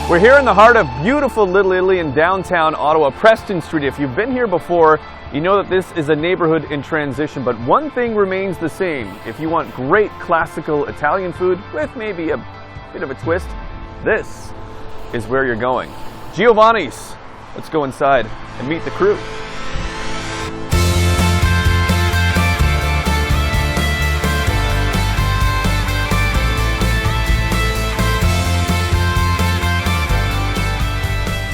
We're here in the heart of beautiful Little Italy in downtown Ottawa, Preston Street. If you've been here before, you know that this is a neighborhood in transition, but one thing remains the same. If you want great classical Italian food with maybe a bit of a twist, this is where you're going. Giovanni's. Let's go inside and meet the crew.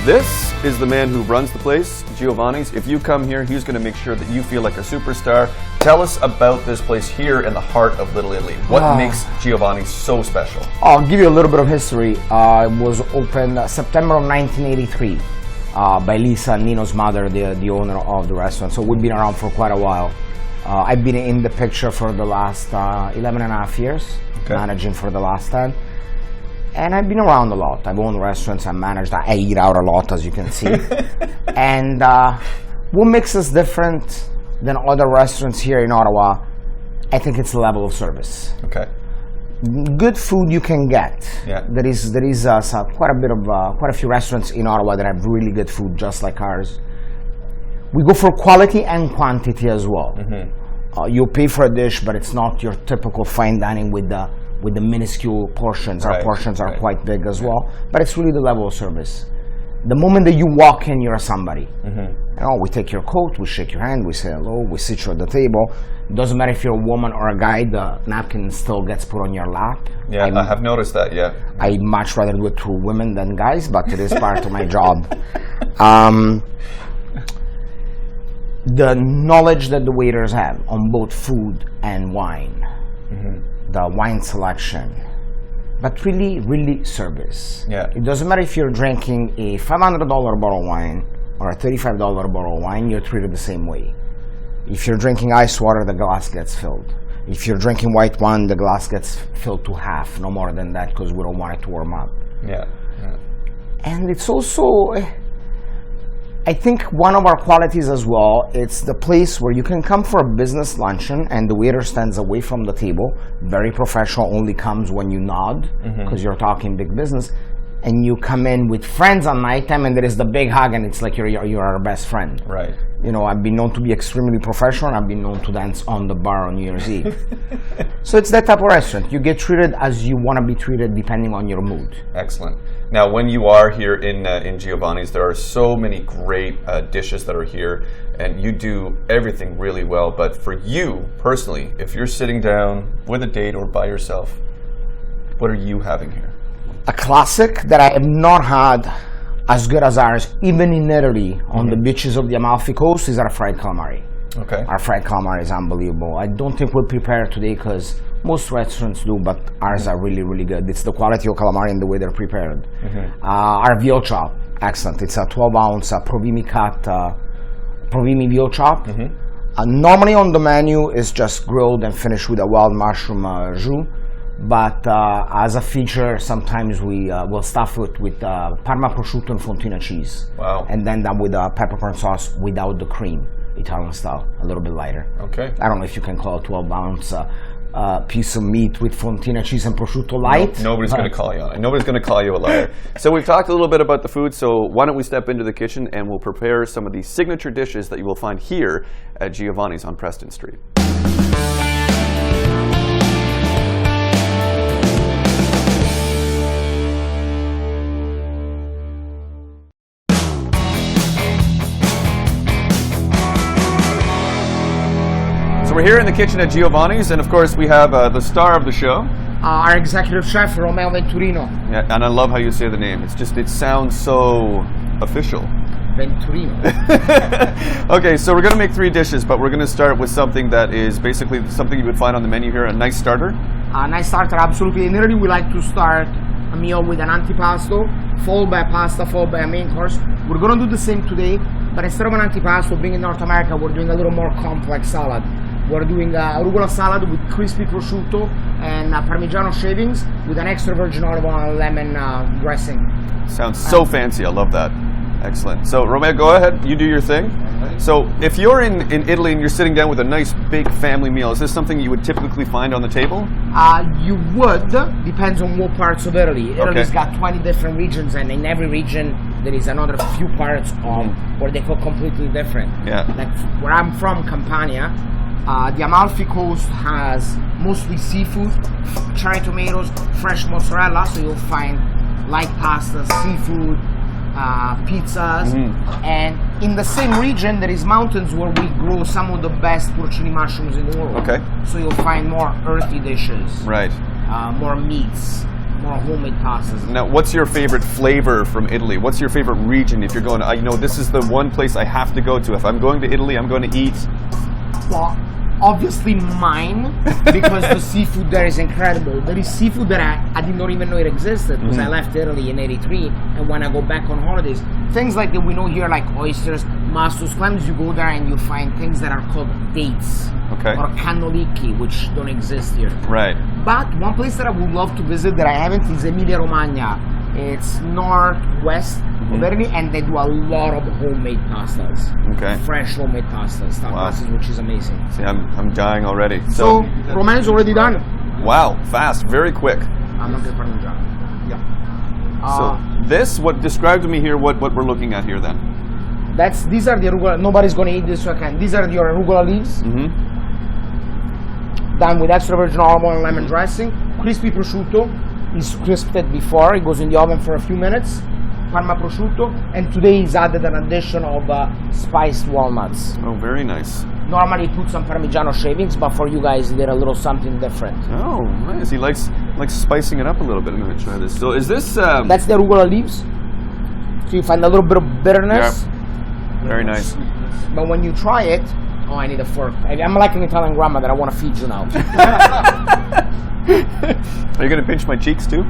This is the man who runs the place, Giovanni's. If you come here, he's going to make sure that you feel like a superstar. Tell us about this place here in the heart of Little Italy. What makes Giovanni's so special? I'll give you a little bit of history. It was opened September of 1983 by Lisa and Nino's mother, the owner of the restaurant. So we've been around for quite a while. I've been in the picture for the last 11 and a half years, managing for the last 10. And I've been around a lot. I've owned restaurants, I managed, I eat out a lot, as you can see. And what makes us different than other restaurants here in Ottawa, I think it's the level of service. Okay. Good food you can get. Yeah. There is quite a few restaurants in Ottawa that have really good food, just like ours. We go for quality and quantity as well. Mm-hmm. You pay for a dish, but it's not your typical fine dining with the minuscule portions. Our portions are quite big as well, but it's really the level of service. The moment that you walk in, you're somebody. Mm-hmm. You know, we take your coat, we shake your hand, we say hello, we sit you at the table. It doesn't matter if you're a woman or a guy, the napkin still gets put on your lap. Yeah, I have noticed that, yeah. I'd much rather do it to women than guys, but it is part of my job. The knowledge that the waiters have on both food and wine. Mm-hmm. The wine selection, but really service. Yeah. It doesn't matter if you're drinking a $500 bottle of wine or a $35 bottle of wine, you're treated the same way. If you're drinking ice water, the glass gets filled. If you're drinking white wine, the glass gets filled to half, no more than that, because we don't want it to warm up. Yeah. And it's also, I think one of our qualities as well, it's the place where you can come for a business luncheon and the waiter stands away from the table, very professional, only comes when you nod, because you're talking big business, and you come in with friends on nighttime and there is the big hug and it's like you're our best friend. Right. You know, I've been known to be extremely professional and I've been known to dance on the bar on New Year's Eve. So it's that type of restaurant. You get treated as you want to be treated depending on your mood. Excellent. Now, when you are here in Giovanni's, there are so many great dishes that are here, and you do everything really well. But for you, personally, if you're sitting down with a date or by yourself, what are you having here? A classic that I have not had as good as ours, even in Italy, on the beaches of the Amalfi Coast, is our fried calamari. Okay. Our fried calamari is unbelievable. I don't think we'll prepare today because most restaurants do, but ours are really good. It's the quality of calamari and the way they're prepared. Our veal chop, excellent. It's a 12-ounce Provimi cut, Provimi veal chop. Normally on the menu is just grilled and finished with a wild mushroom jus. But as a feature, sometimes we will stuff it with Parma prosciutto and fontina cheese. Wow. And then done with peppercorn sauce without the cream, Italian style, a little bit lighter. Okay. I don't know if you can call a 12-ounce piece of meat with fontina cheese and prosciutto light. Nobody's going to call you on it. Nobody's going to call you a liar. So we've talked a little bit about the food, so why don't we step into the kitchen and we'll prepare some of the signature dishes that you will find here at Giovanni's on Preston Street. So we're here in the kitchen at Giovanni's, and of course we have the star of the show. Our executive chef, Romeo Venturino. Yeah, and I love how you say the name. It sounds so official. Venturino. Okay, so we're going to make 3 dishes, but we're going to start with something that is basically something you would find on the menu here, a nice starter. A nice starter, absolutely. In Italy, we like to start a meal with an antipasto, followed by a pasta, followed by a main course. We're going to do the same today, but instead of an antipasto, being in North America, we're doing a little more complex salad. We're doing arugula salad with crispy prosciutto and Parmigiano shavings with an extra virgin olive oil and lemon dressing. Sounds so fancy. I love that. Excellent. So, Romeo, go ahead. You do your thing. So if you're in Italy and you're sitting down with a nice big family meal, is this something you would typically find on the table? You would, depends on what parts of Italy. Italy's got 20 different regions, and in every region there is another few parts of where they cook completely different. Yeah. Like where I'm from, Campania, the Amalfi Coast has mostly seafood, cherry tomatoes, fresh mozzarella, so you'll find light pasta, seafood, pizzas, and in the same region there is mountains where we grow some of the best porcini mushrooms in the world. Okay. So you'll find more earthy dishes. Right. More meats, more homemade pastas. Now, what's your favorite flavor from Italy? What's your favorite region if you're going to, this is the one place I have to go to. If I'm going to Italy, I'm going to eat. Well, obviously mine, because the seafood there is incredible. There is seafood that I did not even know it existed, because I left Italy in '83, and when I go back on holidays, things like that we know here, like oysters, mastos, clams, you go there and you find things that are called dates, or cannoliki, which don't exist here. Right. But one place that I would love to visit that I haven't is Emilia-Romagna. It's northwest of Italy, and they do a lot of homemade pastas. Okay. Fresh homemade pastas, pastas, which is amazing. See, I'm dying already. So Romano's already done. Wow, fast, very quick. I'm not going to parmigiano. Yeah. So describe to me here what we're looking at here then. These are the arugula. Nobody's going to eat this, so I can. These are your arugula leaves. Done with extra virgin olive oil and lemon dressing. Crispy prosciutto. Is crisped before, it goes in the oven for a few minutes. Parma prosciutto, and today is added an addition of spiced walnuts. Oh, very nice. Normally put some Parmigiano shavings, but for you guys, they're a little something different. Oh, nice. He likes spicing it up a little bit. I'm going to try this. So is this... That's the arugula leaves. So you find a little bit of bitterness. Yeah. Very nice. But when you try it... Oh, I need a fork. I'm like an Italian grandma that I want to feed you now. Are you going to pinch my cheeks too?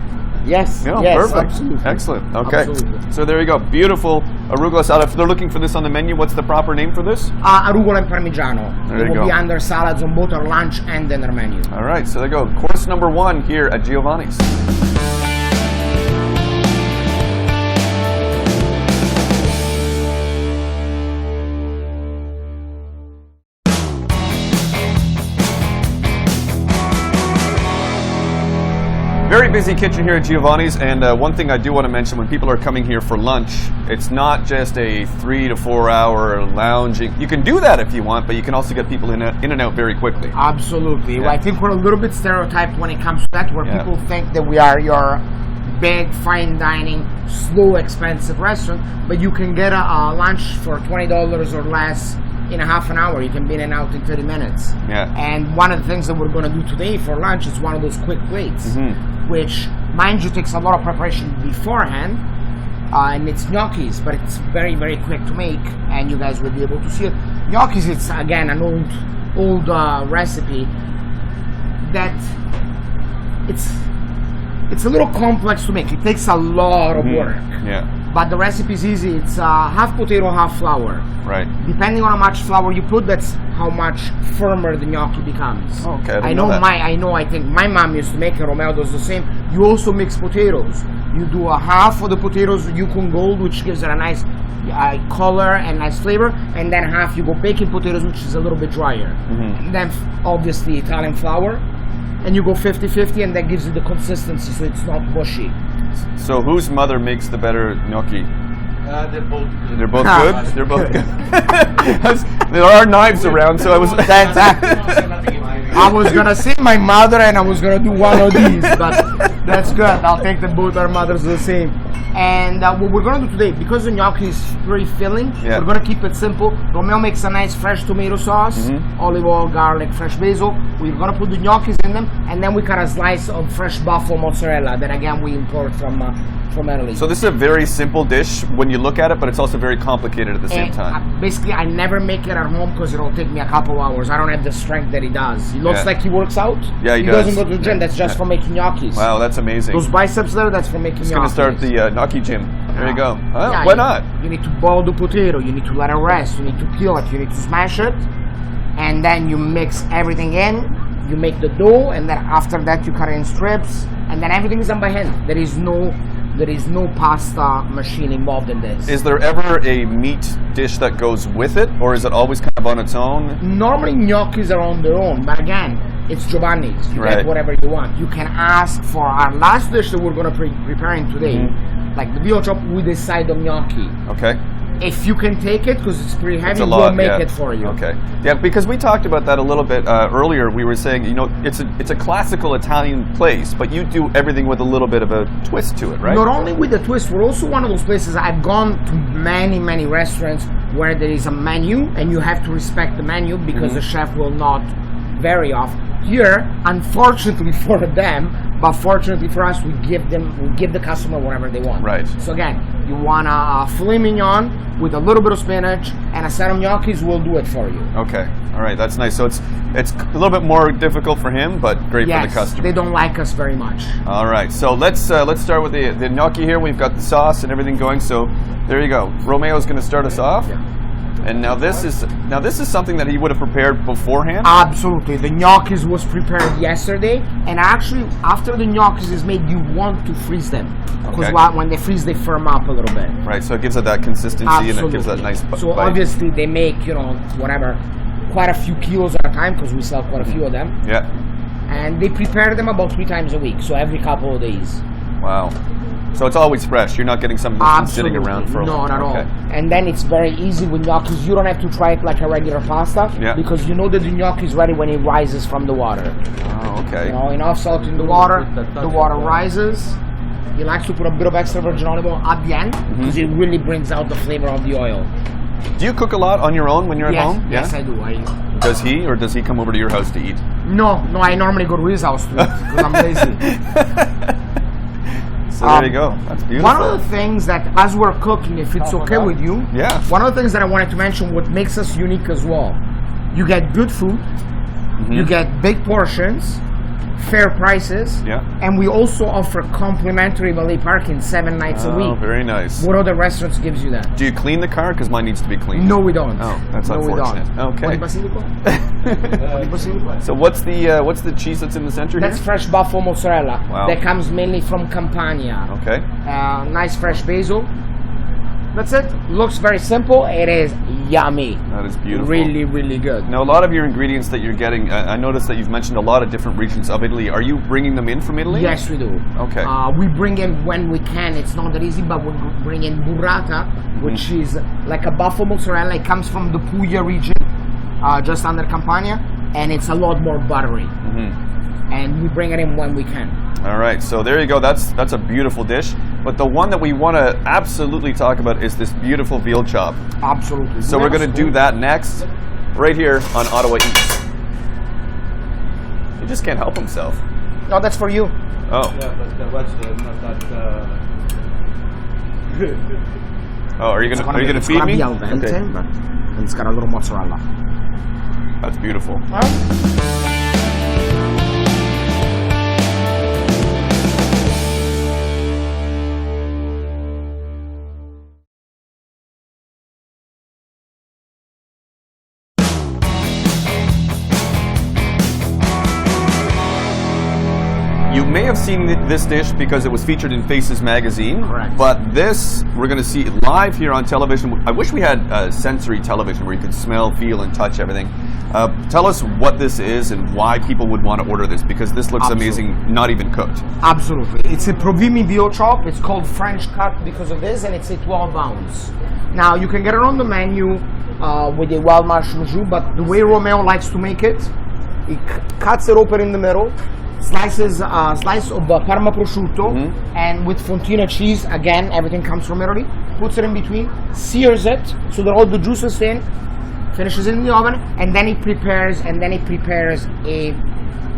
Yes. Yeah, yes, perfect. Absolutely. Excellent. Okay. Absolutely. So there you go. Beautiful arugula salad. If they're looking for this on the menu, what's the proper name for this? Arugula and Parmigiano. There it will be under salads on both our lunch and dinner menu. All right. So there you go. Course number 1 here at Giovanni's. Very busy kitchen here at Giovanni's, and one thing I do want to mention, when people are coming here for lunch, it's not just a 3 to 4 hour lounging. You can do that if you want, but you can also get people in and out very quickly. Absolutely. Yeah. I think we're a little bit stereotyped when it comes to that, where people think that we are your big, fine dining, slow, expensive restaurant, but you can get a lunch for $20 or less in a half an hour. You can be in and out in 30 minutes. Yeah. And one of the things that we're going to do today for lunch is one of those quick plates, which, mind you, takes a lot of preparation beforehand, and it's gnocchis, but it's very, very quick to make, and you guys will be able to see it. Gnocchis, it's again an old recipe that it's a little complex to make. It takes a lot of work. Yeah. But the recipe is easy. It's half potato, half flour. Right. Depending on how much flour you put, that's how much firmer the gnocchi becomes. Okay. I think my mom used to make it. Romeo does the same. You also mix potatoes. You do a half of the potatoes Yukon Gold, which gives it a nice color and nice flavor, and then half you go baking potatoes, which is a little bit drier. And then obviously Italian flour, and you go 50-50, and that gives you the consistency, so it's not mushy. So whose mother makes the better gnocchi? They're both good. They're both good? They're both good. There are knives around, so I was... I was going to say my mother, and I was going to do one of these, but that's good. I'll take them both our mothers the same. And what we're going to do today, because the gnocchi is very filling, we're going to keep it simple. Romeo makes a nice fresh tomato sauce, olive oil, garlic, fresh basil. We're going to put the gnocchis in them, and then we cut a slice of fresh buffalo mozzarella that, again, we import from Italy. So this is a very simple dish when you look at it, but it's also very complicated at the same time. Basically, I never make it at home because it'll take me a couple hours. I don't have the strength that he does. He looks like he works out. Yeah, he doesn't go to the gym. That's just for making gnocchis. Wow, that's amazing. Those biceps there, that's for making gnocchis. He's going to start the gnocchi gym. There you go. Why not? You need to boil the potato. You need to let it rest. You need to peel it. You need to smash it. And then you mix everything in. You make the dough. And then after that, you cut it in strips. And then everything is done by hand. There is no There is no pasta machine involved in this. Is there ever a meat dish that goes with it, or is it always kind of on its own? Normally gnocchis are on their own, but again, it's Giovanni's. You get whatever you want. You can ask for our last dish that we're going to preparing today, like the veal chop with a side of gnocchi. Okay. If you can take it, because it's pretty heavy, We'll make it for you. Okay. Yeah, because we talked about that a little bit earlier. We were saying, you know, it's a classical Italian place, but you do everything with a little bit of a twist to it, right? Not only with the twist, we're also one of those places. I've gone to many restaurants where there is a menu, and you have to respect the menu because the chef will not vary off. Here, unfortunately for them, but fortunately for us, we give the customer whatever they want. Right. So again, you want a filet mignon with a little bit of spinach and a set of gnocchis, we'll do it for you. Okay. All right. That's nice. So it's a little bit more difficult for him, but great for the customer. They don't like us very much. All right. So let's start with the gnocchi here. We've got the sauce and everything going. So there you go. Romeo's going to start us off. Yeah. And now this is something that he would have prepared beforehand? Absolutely. The gnocchis was prepared yesterday, and actually after the gnocchis is made, you want to freeze them. Because when they freeze, they firm up a little bit. Right, so it gives it that consistency. Absolutely. And it gives that nice bite. So obviously they make, quite a few kilos at a time, because we sell quite a few of them. Yeah. And they prepare them about 3 times a week, so every couple of days. Wow. So it's always fresh. You're not getting something that's been sitting around for a while. Not at all. And then it's very easy with gnocchis. You don't have to try it like a regular pasta because you know that the gnocchi is ready when it rises from the water. Oh, okay. Enough salt in the water rises. He likes to put a bit of extra virgin olive oil at the end because it really brings out the flavor of the oil. Do you cook a lot on your own when you're at home? Yes, I do. Does he, or does he come over to your house to eat? No, I normally go to his house to eat because I'm lazy. So there you go. That's beautiful. One of the things that, as we're cooking, if it's okay with you, one of the things that I wanted to mention, what makes us unique as well, you get good food, you get big portions, fair prices, and we also offer complimentary valet parking 7 nights a week. Oh, very nice. What other restaurants gives you that? Do you clean the car? Because mine needs to be cleaned. No, we don't. Oh, that's unfortunate. We don't. Okay. So what's the cheese that's in the center here? That's fresh buffalo mozzarella. Wow. That comes mainly from Campania. Okay. Nice fresh basil. That's it. Looks very simple. It is yummy. That is beautiful. Really, really good. Now, a lot of your ingredients that you're getting, I noticed that you've mentioned a lot of different regions of Italy. Are you bringing them in from Italy? Yes, we do. Okay. We bring in when we can. It's not that easy, but we bring in burrata, which is like a buffalo mozzarella. It comes from the Puglia region, just under Campania, and it's a lot more buttery. And we bring it in when we can. All right, so there you go. That's a beautiful dish. But the one that we want to absolutely talk about is this beautiful veal chop. Absolutely. So we're going to do that next, right here on Ottawa Eats. He just can't help himself. No, that's for you. Oh. Yeah, but what's not that... Oh, are you gonna feed me? It's gonna be al dente, but it's got a little mozzarella. That's beautiful. You may have seen this dish because it was featured in Faces magazine. Correct. But this, we're going to see it live here on television. I wish we had sensory television where you could smell, feel, and touch everything. Tell us what this is and why people would want to order this, because this looks amazing, not even cooked. Absolutely. It's a Provimi veal chop. It's called French cut because of this, and it's a 12 ounce. Now, you can get it on the menu with a wild mushroom jus, but the way Romeo likes to make it, he cuts it open in the middle, slices a slice of Parma prosciutto, and with fontina cheese, again, everything comes from Italy, puts it in between, sears it so that all the juice is in, finishes it in the oven, and then he prepares a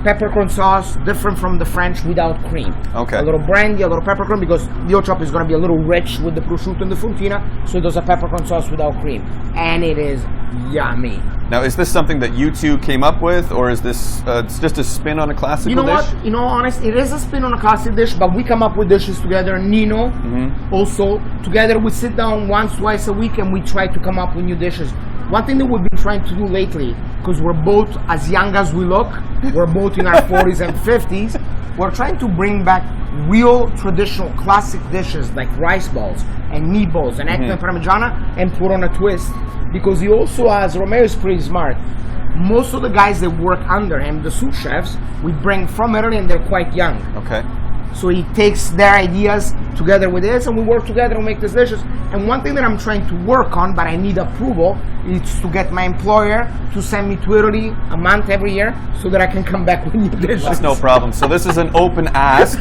peppercorn sauce different from the French without cream. Okay. A little brandy, a little peppercorn, because veal chop is going to be a little rich with the prosciutto and the fontina, so it does a peppercorn sauce without cream, and it is yummy. Now, is this something that you two came up with, or is this just a spin on a classical dish? You know what? You know, honest, it is a spin on a classic dish, but we come up with dishes together. Nino, also, together we sit down once, twice a week, and we try to come up with new dishes. One thing that we've been trying to do lately, because we're both as young as we look, we're both in our 40s and 50s, we're trying to bring back real traditional classic dishes like rice balls and meatballs and eggplant parmigiana and put on a twist, because he also has, Romeo is pretty smart. Most of the guys that work under him, the sous chefs, we bring from Italy and they're quite young. Okay. So he takes their ideas together with his, and we work together to make these dishes. And one thing that I'm trying to work on, but I need approval, is to get my employer to send me to Italy a month every year so that I can come back with new dishes. That's no problem. So this is an open ask.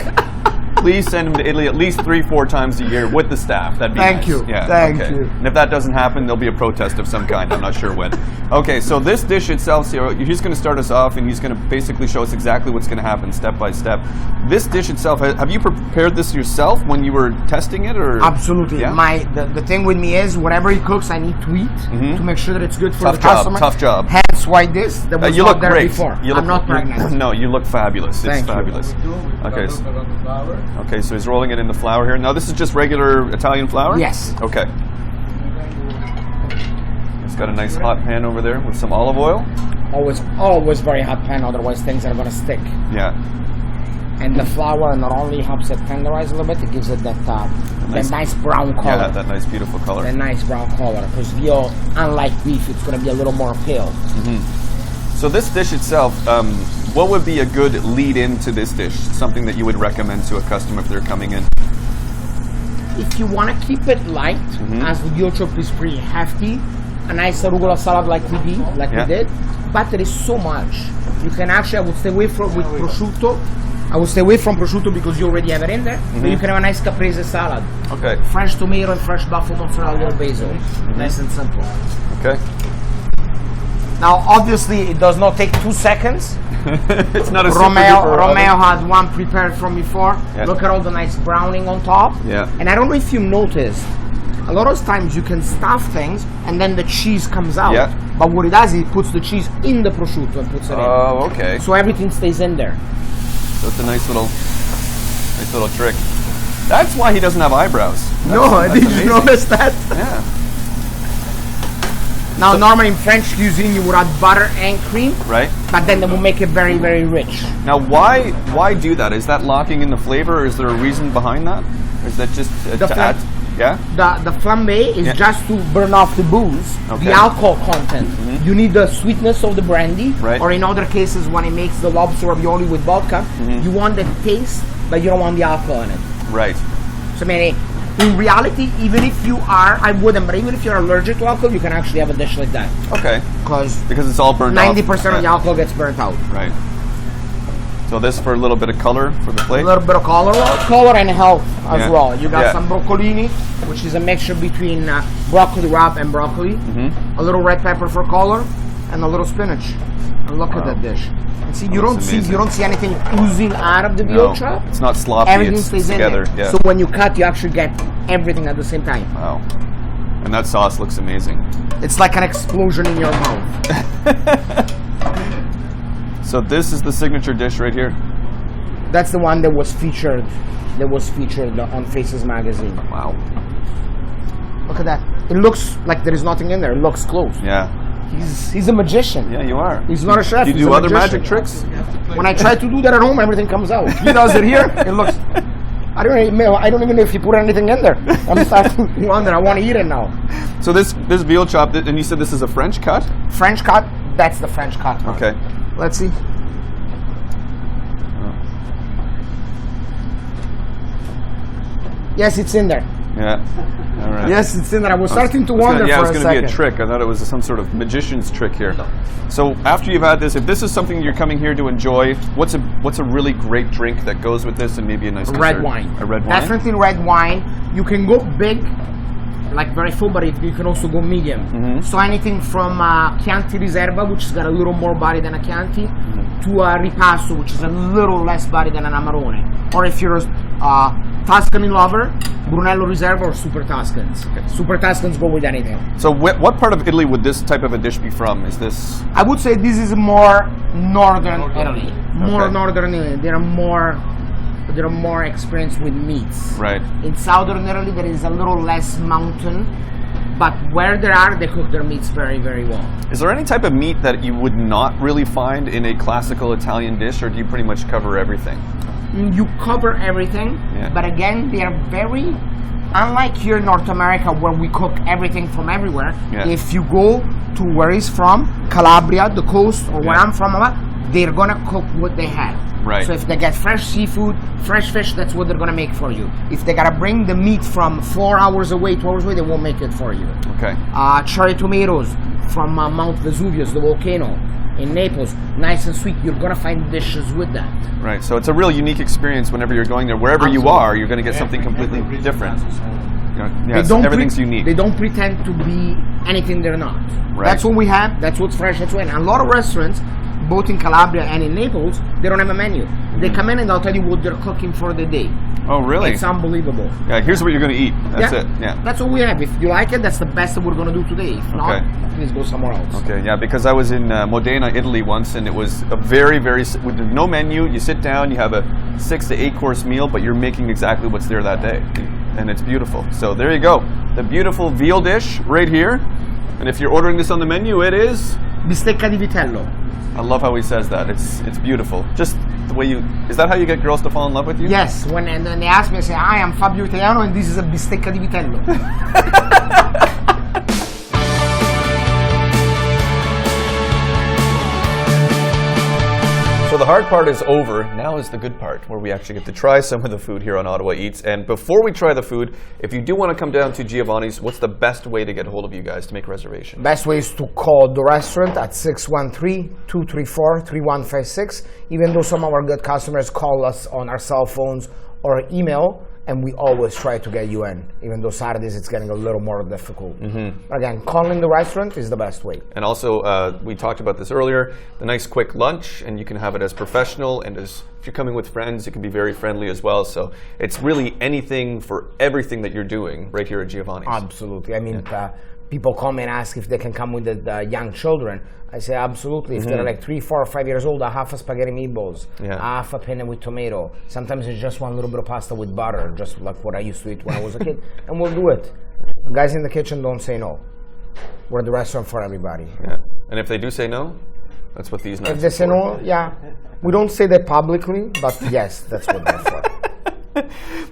Please send him to Italy at least 3-4 times a year with the staff. That'd be Thank nice. you. Yeah, Thank okay. you. And if that doesn't happen, there'll be a protest of some kind. I'm not sure when. Okay, so this dish itself, so he's going to start us off, and he's going to basically show us exactly what's going to happen step by step. This dish itself, have you prepared this yourself when you were testing it, or? Absolutely. Yeah? The thing with me is whatever he cooks, I need to eat to make sure that it's good for the customer. Tough job. Hence why this that was you not look there great. before. You I'm not pregnant. No, you look fabulous. It's Thank you. fabulous. Okay. Okay, so he's rolling it in the flour here. Now this is just regular Italian flour? Yes. Okay. It's got a nice hot pan over there with some olive oil. Always very hot pan, otherwise things are going to stick. Yeah. And the flour not only helps it tenderize a little bit, it gives it that nice brown color. Yeah, that nice beautiful color. That nice brown color. Because veal, unlike beef, it's going to be a little more pale. So this dish itself, what would be a good lead into this dish? Something that you would recommend to a customer if they're coming in? If you want to keep it light, as the veal chop is pretty hefty, a nice arugula salad like we did, but there is so much. You can actually, I would stay away from with prosciutto. I would stay away from prosciutto because you already have it in there. But you can have a nice caprese salad. Okay. Fresh tomato and fresh buffalo mozzarella, little basil. Nice and simple. Okay. Now, obviously, it does not take 2 seconds. It's not a Romeo had one prepared from before. Yeah. Look at all the nice browning on top. Yeah. And I don't know if you noticed, a lot of times you can stuff things and then the cheese comes out. Yeah. But what it does is it puts the cheese in the prosciutto and puts it in. Oh, okay. So everything stays in there. So it's a nice little trick. That's why he doesn't have eyebrows. That's Did you amazing. notice that? Yeah. Now, normally in French cuisine, you would add butter and cream, Right. but then they will make it very, very rich. Now, why do that? Is that locking in the flavor, or is there a reason behind that? Or is that just to add? Yeah. The flambe is just to burn off the booze, Okay. the alcohol content. You need the sweetness of the brandy, Right. or in other cases, when it makes the lobster ravioli with vodka, you want the taste, but you don't want the alcohol in it. Right. So, I mean, in reality, even if you are, I wouldn't, but even if you're allergic to alcohol, you can actually have a dish like that. Okay. Because it's all burned off. 90% of the alcohol gets burnt out. Right. So this for a little bit of color for the plate? A little bit of color and health as well. You got Yeah. some broccolini, which is a mixture between broccoli wrap and broccoli. A little red pepper for color, and a little spinach. And look at that dish. And see, you don't see anything oozing out of the veal chop. It's not sloppy. Everything it's stays together. in there. Yeah. So when you cut, you actually get everything at the same time. Wow. And that sauce looks amazing. It's like an explosion in your mouth. So this is the signature dish right here. That's the one that was featured. On Faces magazine. Wow. Look at that. It looks like there is nothing in there. It looks close. Yeah. He's a magician. Yeah, you are. He's not a chef. Do you he's do a other magician. magic tricks? When I try to do that at home, everything comes out. He does it here. It looks. I don't even know if he put anything in there. I'm starting to wonder. I want to eat it now. So this veal chop, and you said this is a French cut? French cut. That's the French cut. One. Okay. Let's see. Yes, it's in there. Yeah. All right. Yes, it's in there. I was starting to wonder Yeah, it for was a going to be second. a trick. I thought it was some sort of magician's trick here. So after you've had this, if this is something you're coming here to enjoy, what's a really great drink that goes with this, and maybe a nice dessert? Red wine. A red wine? Definitely red wine. You can go big, like very full, but you can also go medium. So anything from Chianti Riserva, which has got a little more body than a Chianti, to a Ripasso, which is a little less body than an Amarone. Or if you're a Tuscany lover, Brunello Riserva or Super Tuscans. Okay. Super Tuscans go with anything. So what part of Italy would this type of a dish be from? Is this? I would say this is more northern Italy. More Okay. northern Italy. They're more experienced with meats. Right. In southern Italy, there is a little less mountain, but where they are, they cook their meats very, very well. Is there any type of meat that you would not really find in a classical Italian dish, or do you pretty much cover everything? You cover everything, but again, they are very, unlike here in North America where we cook everything from everywhere. If you go to where he's from, Calabria, the coast, or where I'm from, they're gonna cook what they have. Right. So if they get fresh seafood, fresh fish, that's what they're gonna make for you. If they gotta bring the meat from 4 hours away, 2 hours away, they won't make it for you. Okay. Cherry tomatoes from Mount Vesuvius, the volcano in Naples, nice and sweet. You're gonna find dishes with that. Right. So it's a real unique experience whenever you're going there. Wherever you are, you're gonna get something completely different. Yes, everything's unique. They don't pretend to be anything they're not. Right. That's what we have. That's what's fresh. That's what. And a lot of restaurants, both in Calabria and in Naples, they don't have a menu. They come in and they'll tell you what they're cooking for the day. Oh, really? It's unbelievable. Yeah, here's what you're going to eat. That's it. Yeah. That's what we have. If you like it, that's the best that we're going to do today. If not, please go somewhere else. Okay, yeah, because I was in Modena, Italy once, and it was a very, with no menu. You sit down, you have a 6 to 8 course meal, but you're making exactly what's there that day. And it's beautiful. So there you go. The beautiful veal dish right here. And if you're ordering this on the menu, it is... Bistecca di vitello. I love how he says that. It's beautiful. Just the way is that how you get girls to fall in love with you? Yes. And then they ask me, I say, I am Fabio Italiano and this is a bistecca di vitello. So the hard part is over. Now is the good part, where we actually get to try some of the food here on Ottawa Eats. And before we try the food, if you do want to come down to Giovanni's, what's the best way to get hold of you guys to make reservations? Best way is to call the restaurant at 613-234-3156. Even though some of our good customers call us on our cell phones or email, and we always try to get you in. Even though Saturdays it's getting a little more difficult. But again, calling the restaurant is the best way. And also, we talked about this earlier, the nice quick lunch, and you can have it as professional, and as if you're coming with friends, it can be very friendly as well. So it's really anything for everything that you're doing right here at Giovanni's. Absolutely. I mean, people come and ask if they can come with the young children. I say absolutely. If they're like 3, 4, or 5 years old, a half a spaghetti meatballs, half a penne with tomato. Sometimes it's just one little bit of pasta with butter, just like what I used to eat when I was a kid, and we'll do it. Guys in the kitchen don't say no. We're the restaurant for everybody. Yeah. And if they do say no, that's what these nuts. If they say no, we don't say that publicly, but yes, that's what they're for.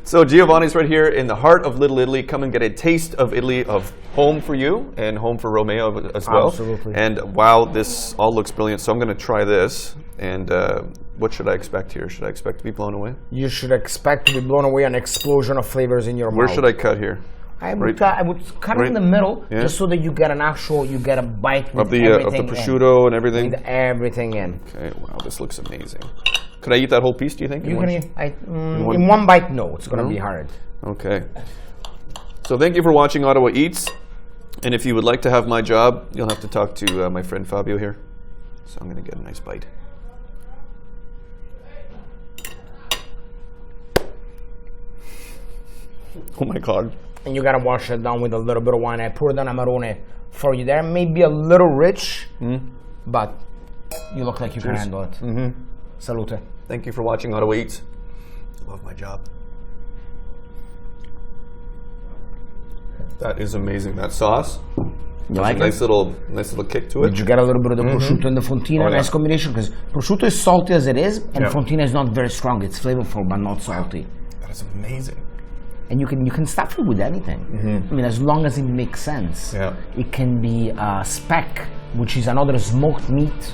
So Giovanni's right here in the heart of Little Italy. Come and get a taste of Italy, of home for you and home for Romeo as well. Absolutely. And wow, this all looks brilliant. So I'm going to try this. And what should I expect here? Should I expect to be blown away? You should expect to be blown away, an explosion of flavors in your mouth. Where should I cut here? I would cut it in the middle, just so that you get a bite with of the prosciutto and everything. With everything in. Okay, wow, this looks amazing. Could I eat that whole piece, do you think? In one bite, no. It's going to be hard. Okay. So thank you for watching Ottawa Eats. And if you would like to have my job, you'll have to talk to my friend Fabio here. So I'm going to get a nice bite. Oh my God. And you got to wash it down with a little bit of wine. I poured an Amarone for you there. Maybe a little rich, but you look like you can handle it. Salute. Thank you for watching Ottawa Eats. Love my job. That is amazing. That sauce. You like nice little kick to it. Did you get a little bit of the prosciutto and the fontina? Nice combination, because prosciutto is salty as it is, and fontina is not very strong. It's flavorful but not salty. That is amazing. And you can stuff it with anything. I mean, as long as it makes sense. It can be speck, which is another smoked meat.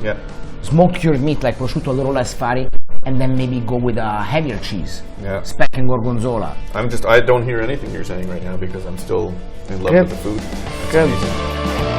Smoked cured meat like prosciutto, a little less fatty, and then maybe go with a heavier cheese. Speck and gorgonzola. I don't hear anything you're saying right now because I'm still in love with the food. That's amazing.